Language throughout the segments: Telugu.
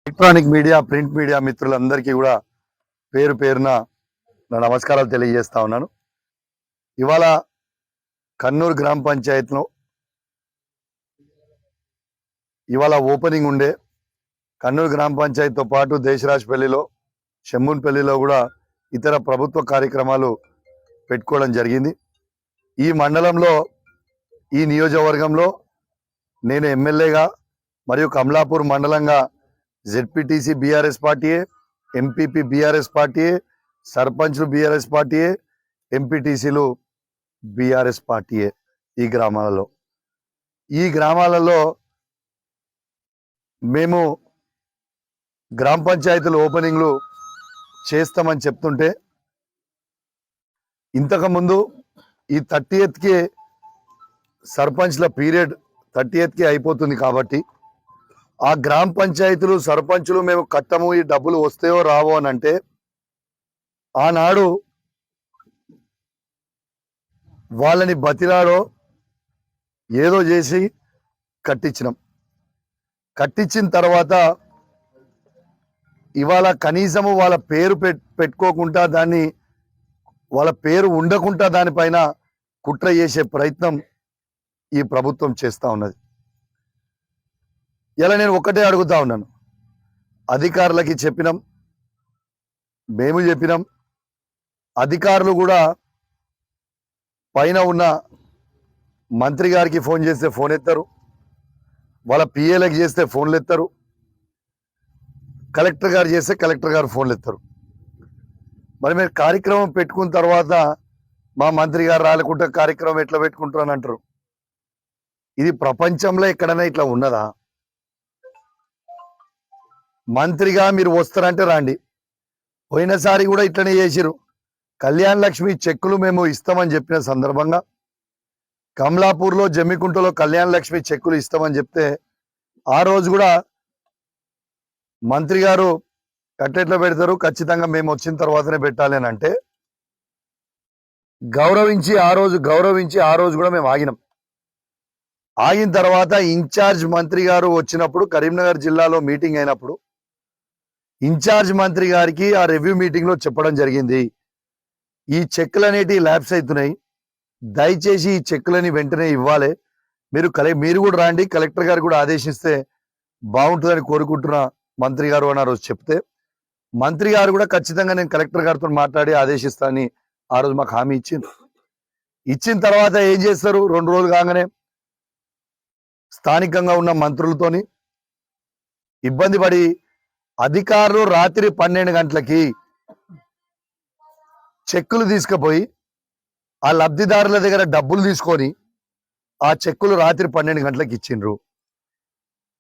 ఎలక్ట్రానిక్ మీడియా ప్రింట్ మీడియా మిత్రులందరికీ కూడా పేరు పేరున నా నమస్కారాలు తెలియజేస్తా ఉన్నాను. ఇవాళ కన్నూరు గ్రామ పంచాయతీలో ఇవాళ ఓపెనింగ్ ఉండే. కన్నూరు గ్రామ పంచాయతీతో పాటు దేశరాజ్పల్లిలో, షెమ్మూన్పల్లిలో కూడా ఇతర ప్రభుత్వ కార్యక్రమాలు పెట్టుకోవడం జరిగింది. ఈ మండలంలో, ఈ నియోజకవర్గంలో నేను ఎమ్మెల్యేగా మరియు కమలాపూర్ మండలంగా జెడ్పీటీసీ బీఆర్ఎస్ పార్టీయే, ఎంపీపీ బీఆర్ఎస్ పార్టీయే, సర్పంచ్లు బీఆర్ఎస్ పార్టీయే, ఎంపీటీసీలు బీఆర్ఎస్ పార్టీయే. ఈ గ్రామాలలో మేము గ్రామ పంచాయతీలు ఓపెనింగ్లు చేస్తామని చెప్తుంటే, ఇంతకుముందు ఈ 30th సర్పంచ్ల పీరియడ్ 30th అయిపోతుంది కాబట్టి ఆ గ్రామ పంచాయతీలు సర్పంచులు మేము కట్టము, ఈ డబ్బులు వస్తాయో రావో అని అంటే ఆనాడు వాళ్ళని బతిలాడో ఏదో చేసి కట్టించినాం. కట్టించిన తర్వాత ఇవాళ కనీసము వాళ్ళ పేరు పెట్టుకోకుండా, దాన్ని వాళ్ళ పేరు ఉండకుండా దానిపైన కుట్ర చేసే ప్రయత్నం ఈ ప్రభుత్వం చేస్తూ ఉన్నది. ఇలా నేను ఒక్కటే అడుగుతా ఉన్నాను, అధికారులకి చెప్పినాం, మేము చెప్పినాం, అధికారులు కూడా పైన ఉన్న మంత్రి గారికి ఫోన్ చేస్తే ఫోన్ ఎత్తారు, వాళ్ళ పిఏలకు చేస్తే ఫోన్లు ఎత్తారు, కలెక్టర్ గారు చేస్తే కలెక్టర్ గారు ఫోన్లు ఎత్తారు. మరి మీరు కార్యక్రమం పెట్టుకున్న తర్వాత మా మంత్రి గారు రాలేకుంటే కార్యక్రమం ఎట్లా పెట్టుకుంటారని అంటారు. ఇది ప్రపంచంలో ఎక్కడైనా ఇట్లా ఉన్నదా? మంత్రిగా మీరు వస్తారంటే రాండి. పోయినసారి కూడా ఇట్లనే చేసిరు. కళ్యాణ లక్ష్మి చెక్కులు మేము ఇస్తామని చెప్పిన సందర్భంగా కమలాపూర్లో, జమ్మికుంటలో కళ్యాణ లక్ష్మి చెక్కులు ఇస్తామని చెప్తే ఆ రోజు కూడా మంత్రి గారు కట్టెట్లో పెడతారు, ఖచ్చితంగా మేము వచ్చిన తర్వాతనే పెట్టాలి అని అంటే గౌరవించి ఆ రోజు కూడా మేము ఆగినాం. ఆగిన తర్వాత ఇన్ఛార్జ్ మంత్రి గారు వచ్చినప్పుడు, కరీంనగర్ జిల్లాలో మీటింగ్ అయినప్పుడు ఇన్ఛార్జ్ మంత్రి గారికి ఆ రివ్యూ మీటింగ్ లో చెప్పడం జరిగింది, ఈ చెక్కులు అనేటివి ల్యాప్స్ అవుతున్నాయి, దయచేసి ఈ చెక్కులని వెంటనే ఇవ్వాలి, మీరు కూడా రాండి, కలెక్టర్ గారు కూడా ఆదేశిస్తే బాగుంటుందని కోరుకుంటున్నా మంత్రి గారు అని ఆ రోజు చెప్తే, మంత్రి గారు కూడా ఖచ్చితంగా నేను కలెక్టర్ గారితో మాట్లాడి ఆదేశిస్తానని ఆ రోజు మాకు హామీ ఇచ్చిన తర్వాత ఏం చేస్తారు, 2 రోజులు కాగానే స్థానికంగా ఉన్న మంత్రులతోని ఇబ్బంది పడి అధికారులు రాత్రి 12 గంటలకి చెక్కులు తీసుకుపోయి ఆ లబ్ధిదారుల దగ్గర డబ్బులు తీసుకొని ఆ చెక్కులు రాత్రి 12 గంటలకు ఇచ్చిండ్రు.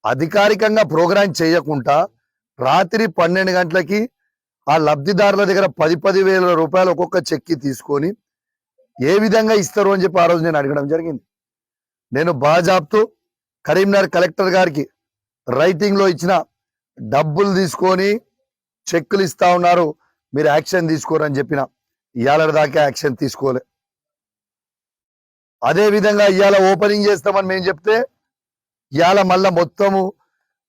అధికారికంగా ప్రోగ్రాం చేయకుండా రాత్రి 12 గంటలకి ఆ లబ్ధిదారుల దగ్గర 10,000 రూపాయలు ఒక్కొక్క చెక్కి తీసుకొని ఏ విధంగా ఇస్తారు అని చెప్పి ఆ రోజు నేను అడగడం జరిగింది. నేను బాజాబ్తూ కరీంనగర్ కలెక్టర్ గారికి రైటింగ్ లో ఇచ్చిన, డబ్బులు తీసుకొని చెక్కులు ఇస్తా ఉన్నారు, మీరు యాక్షన్ తీసుకోరని చెప్పిన. ఇవాళ దాకా యాక్షన్ తీసుకోలే. అదే విధంగా ఇవాళ ఓపెనింగ్ చేస్తామని మేము చెప్తే ఇవాళ మళ్ళా మొత్తము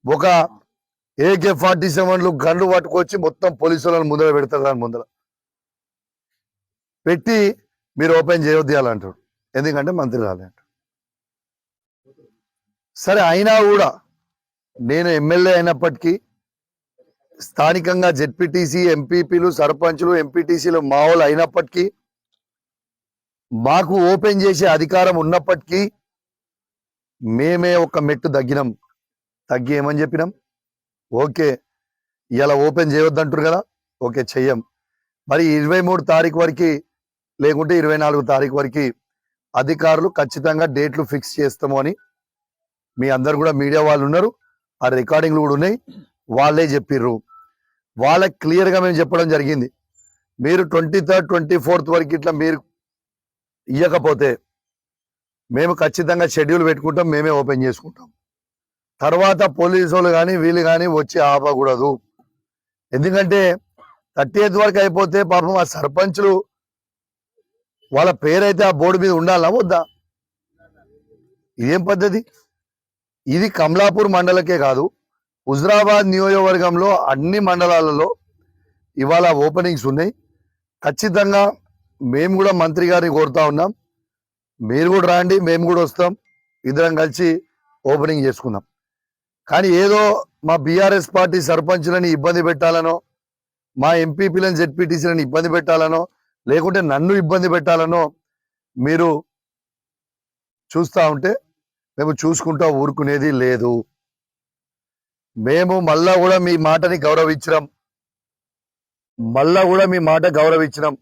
ఒక AK-47 గన్లు పట్టుకొచ్చి మొత్తం పోలీసులను ముందర పెడతారు. దాని ముందర పెట్టి మీరు ఓపెన్ చేయొద్దు ఇవ్వాలంటారు, ఎందుకంటే మంత్రి రాలేంటారు. సరే, అయినా కూడా నేను ఎమ్మెల్యే అయినప్పటికీ స్థానికంగా జెడ్పీటీసీ, ఎంపీపీలు, సర్పంచులు, ఎంపీటీసీలు మావోలు అయినప్పటికీ, మాకు ఓపెన్ చేసే అధికారం ఉన్నప్పటికీ మేమే ఒక మెట్టు తగ్గి ఏమని చెప్పినాం, ఓకే ఇలా ఓపెన్ చేయొద్దంటారు కదా, ఓకే చెయ్యం, మరి 23 తారీఖు వరకు లేకుంటే 24 తారీఖు వరకు అధికారులు ఖచ్చితంగా డేట్లు ఫిక్స్ చేస్తాము అని మీ అందరు కూడా మీడియా వాళ్ళు ఉన్నారు, ఆ రికార్డింగ్లు కూడా ఉన్నాయి, వాళ్ళే చెప్పిర్రు. వాళ్ళకి క్లియర్గా మేము చెప్పడం జరిగింది, మీరు 23rd 24th వరకు ఇట్లా మీరు ఇవ్వకపోతే మేము ఖచ్చితంగా షెడ్యూల్ పెట్టుకుంటాం, మేమే ఓపెన్ చేసుకుంటాం. తర్వాత పోలీసు వాళ్ళు కానీ వీళ్ళు కానీ వచ్చి ఆపకూడదు. ఎందుకంటే 30th వరకు అయిపోతే పాపం ఆ సర్పంచులు వాళ్ళ పేరైతే ఆ బోర్డు మీద ఉండాలా వద్దా? ఇదేం పద్ధతి? ఇది కమలాపూర్ మండలకే కాదు, హుజరాబాద్ నియోజకవర్గంలో అన్ని మండలాలలో ఇవాళ ఓపెనింగ్స్ ఉన్నాయి. ఖచ్చితంగా మేము కూడా మంత్రి గారిని కోరుతా ఉన్నాం, మీరు కూడా రాండి, మేము కూడా వస్తాం, ఇద్దరం కలిసి ఓపెనింగ్ చేసుకుందాం. కానీ ఏదో మా బీఆర్ఎస్ పార్టీ సర్పంచ్లని ఇబ్బంది పెట్టాలనో, మా ఎంపీపీలను జెడ్పీటీసీలను ఇబ్బంది పెట్టాలనో, లేకుంటే నన్ను ఇబ్బంది పెట్టాలనో మీరు చూస్తూ ఉంటే మేము చూసుకుంటా ఊరుకునేది లేదు. మేము మళ్ళా కూడా మీ మాటని గౌరవించినాం.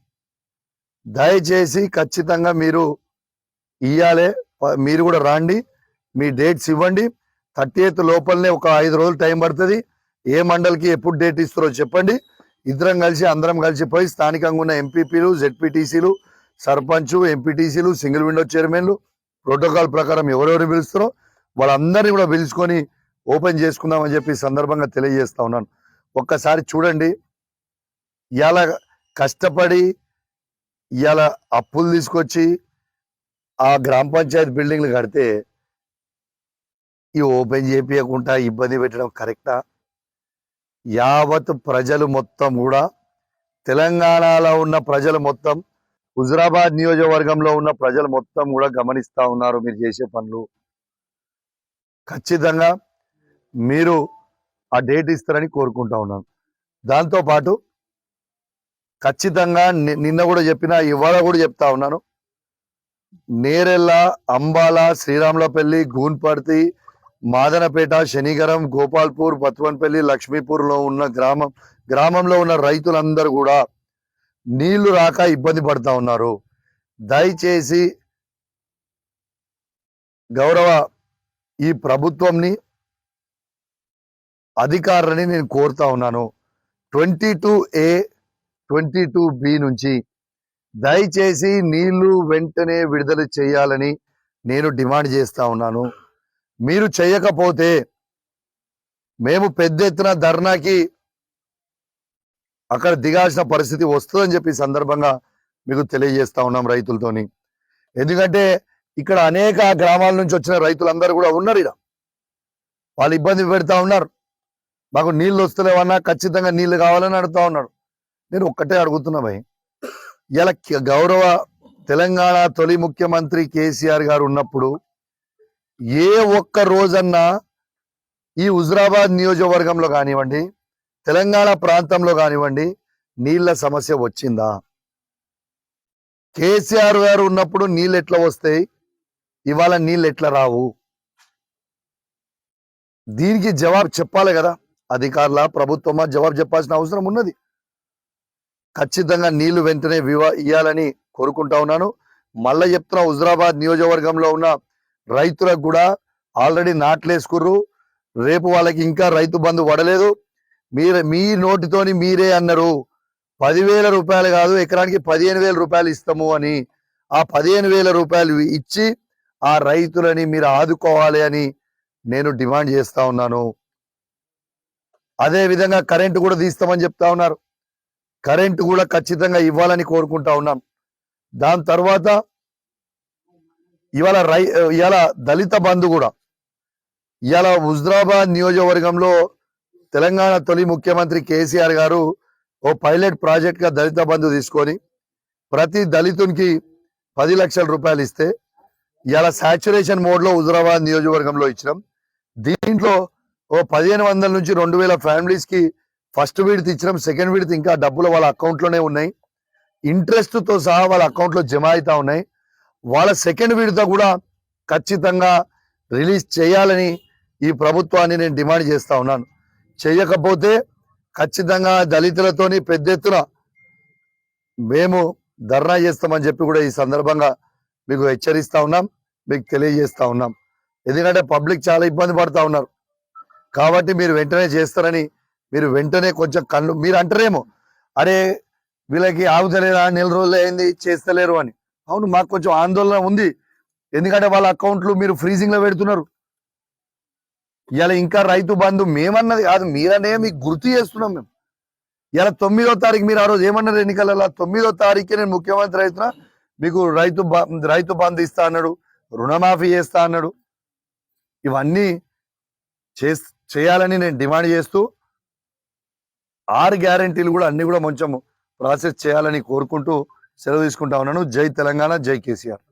దయచేసి ఖచ్చితంగా మీరు ఇయ్యాలే, మీరు కూడా రాండి, మీ డేట్స్ ఇవ్వండి. 30th లోపలనే ఒక 5 రోజులు టైం పడుతుంది. ఏ మండలికి ఎప్పుడు డేట్ ఇస్తారో చెప్పండి. అందరం కలిసి పోయి స్థానికంగా ఉన్న ఎంపీపీలు, జెడ్పీటీసీలు, సర్పంచ్, ఎంపీటీసీలు, సింగిల్ విండో చైర్మన్లు, ప్రోటోకాల్ ప్రకారం ఎవరెవరు పిలుస్తారో వాళ్ళందరినీ కూడా పిలుచుకొని ఓపెన్ చేసుకుందామని చెప్పి సందర్భంగా తెలియజేస్తా ఉన్నాను. ఒక్కసారి చూడండి, ఇవాళ కష్టపడి ఇవాళ అప్పులు తీసుకొచ్చి ఆ గ్రామ పంచాయతీ బిల్డింగ్లు కడితే ఈ ఓపెన్ చేపించకుండా ఇబ్బంది పెట్టడం కరెక్టా? యావత్ ప్రజలు మొత్తం కూడా, తెలంగాణలో ఉన్న ప్రజలు మొత్తం, హుజరాబాద్ నియోజకవర్గంలో ఉన్న ప్రజలు మొత్తం కూడా గమనిస్తా ఉన్నారు మీరు చేసే పనులు. ఖచ్చితంగా మీరు ఆ డేట్ ఇస్తారని కోరుకుంటా ఉన్నాను. దాంతోపాటు ఖచ్చితంగా నిన్న కూడా చెప్పినా, ఇవాళ కూడా చెప్తా ఉన్నాను, నేరెళ్ళ, అంబాల, శ్రీరాములపల్లి, గూన్పర్తి, మాదనపేట, శనిగరం, గోపాల్పూర్, బత్వన్పల్లి, లక్ష్మీపూర్లో ఉన్న గ్రామంలో ఉన్న రైతులందరూ కూడా నీళ్లు రాక ఇబ్బంది పడతా ఉన్నారు. దయచేసి గౌరవ ఈ ప్రభుత్వంని, అధికారులని నేను కోరుతా ఉన్నాను, 22A 22B నుంచి దయచేసి నీళ్లు వెంటనే విడుదల చేయాలని నేను డిమాండ్ చేస్తా ఉన్నాను. మీరు చేయకపోతే మేము పెద్ద ఎత్తున ధర్నాకి అక్కడ దిగాల్సిన పరిస్థితి వస్తుందని చెప్పి సందర్భంగా మీకు తెలియజేస్తా ఉన్నాం రైతులతోని. ఎందుకంటే ఇక్కడ అనేక గ్రామాల నుంచి వచ్చిన రైతులందరూ కూడా ఉన్నారు. ఇక్కడ వాళ్ళు ఇబ్బంది పెడతా ఉన్నారు, మాకు నీళ్లు వస్తలేవన్నా, ఖచ్చితంగా నీళ్లు కావాలని అడుగుతా ఉన్నారు. నేను ఒక్కటే అడుగుతున్నా భయ్, ఇలా గౌరవ తెలంగాణ తొలి ముఖ్యమంత్రి కేసీఆర్ గారు ఉన్నప్పుడు ఏ ఒక్క రోజన్నా ఈ హుజరాబాద్ నియోజకవర్గంలో కానివ్వండి, తెలంగాణ ప్రాంతంలో కానివ్వండి, నీళ్ల సమస్య వచ్చిందా? కేసీఆర్ గారు ఉన్నప్పుడు నీళ్ళు ఎట్లా వస్తాయి, ఇవాళ నీళ్ళు ఎట్లా రావు? దీనికి జవాబు చెప్పాలి కదా అధికారుల, ప్రభుత్వమా? జవాబు చెప్పాల్సిన అవసరం ఉన్నది. ఖచ్చితంగా నీళ్లు వెంటనే ఇవ్వాలని కోరుకుంటా ఉన్నాను. మళ్ళా చెప్తున్నా, హుజరాబాద్ నియోజకవర్గంలో ఉన్న రైతులకు కూడా ఆల్రెడీ నాట్లేసుకుర్రు. రేపు వాళ్ళకి ఇంకా రైతు బంధు పడలేదు. మీ నోటితోని మీరే అన్నారు 10,000 రూపాయలు కాదు, ఎకరానికి 15,000 రూపాయలు ఇస్తాము అని. ఆ 15,000 రూపాయలు ఇచ్చి ఆ రైతులని మీరు ఆదుకోవాలి అని నేను డిమాండ్ చేస్తా ఉన్నాను. అదే విధంగా కరెంటు కూడా తీస్తామని చెప్తా ఉన్నారు. కరెంటు కూడా ఖచ్చితంగా ఇవ్వాలని కోరుకుంటా ఉన్నాం. దాని తర్వాత ఇవాళ దళిత బంధు కూడా, ఇవాళ హుజరాబాద్ నియోజకవర్గంలో తెలంగాణ తొలి ముఖ్యమంత్రి కేసీఆర్ గారు ఓ పైలట్ ప్రాజెక్ట్ గా దళిత బంధు తీసుకొని ప్రతి దళితునికి 10 లక్షల రూపాయలు ఇస్తే, ఇవాళ సాచురేషన్ మోడ్ లో హుజరాబాద్ నియోజకవర్గంలో ఇచ్చినాం. దీంట్లో ఓ 1,500 నుంచి 2,000 ఫ్యామిలీస్ కి ఫస్ట్ విడత ఇచ్చినాం. సెకండ్ విడత ఇంకా డబ్బులు వాళ్ళ అకౌంట్ లోనే ఉన్నాయి, ఇంట్రెస్ట్ తో సహా వాళ్ళ అకౌంట్ లో జమ అవుతా ఉన్నాయి. వాళ్ళ సెకండ్ విడత కూడా ఖచ్చితంగా రిలీజ్ చేయాలని ఈ ప్రభుత్వాన్ని నేను డిమాండ్ చేస్తా ఉన్నాను. చేయకపోతే ఖచ్చితంగా దళితులతోని పెద్ద ఎత్తున మేము ధర్నా చేస్తామని చెప్పి కూడా ఈ సందర్భంగా మీకు హెచ్చరిస్తా ఉన్నాం, మీకు తెలియజేస్తా ఉన్నాం. ఎందుకంటే పబ్లిక్ చాలా ఇబ్బంది పడతా ఉన్నారు. కాబట్టి మీరు వెంటనే చేస్తారని, మీరు వెంటనే కొంచెం మీరు అంటారేమో, అరే వీళ్ళకి ఆగుతలేదా, నెల రోజులు అయింది చేస్తలేరు అని. అవును, మాకు కొంచెం ఆందోళన ఉంది. ఎందుకంటే వాళ్ళ అకౌంట్లు మీరు ఫ్రీజింగ్ లో పెడుతున్నారు. ఇలా ఇంకా రైతు బంధు మేమన్నది కాదు, మీరనే మీకు గుర్తు చేస్తున్నాం మేము. ఇలా 9వ తారీఖు మీరు ఆ రోజు ఏమన్నారు ఎన్నికలలో, 9వ తారీఖు నేను ముఖ్యమంత్రి అవుతున్నా, మీకు రైతు బంధు ఇస్తా అన్నాడు, రుణమాఫీ చేస్తా అన్నాడు. ఇవన్నీ చేయాలని నేను డిమాండ్ చేస్తూ 6 గ్యారెంటీలు కూడా అన్ని కూడా కొంచెం ప్రాసెస్ చేయాలని కోరుకుంటూ సెలవు తీసుకుంటా ఉన్నాను. జై తెలంగాణ, జై కేసీఆర్.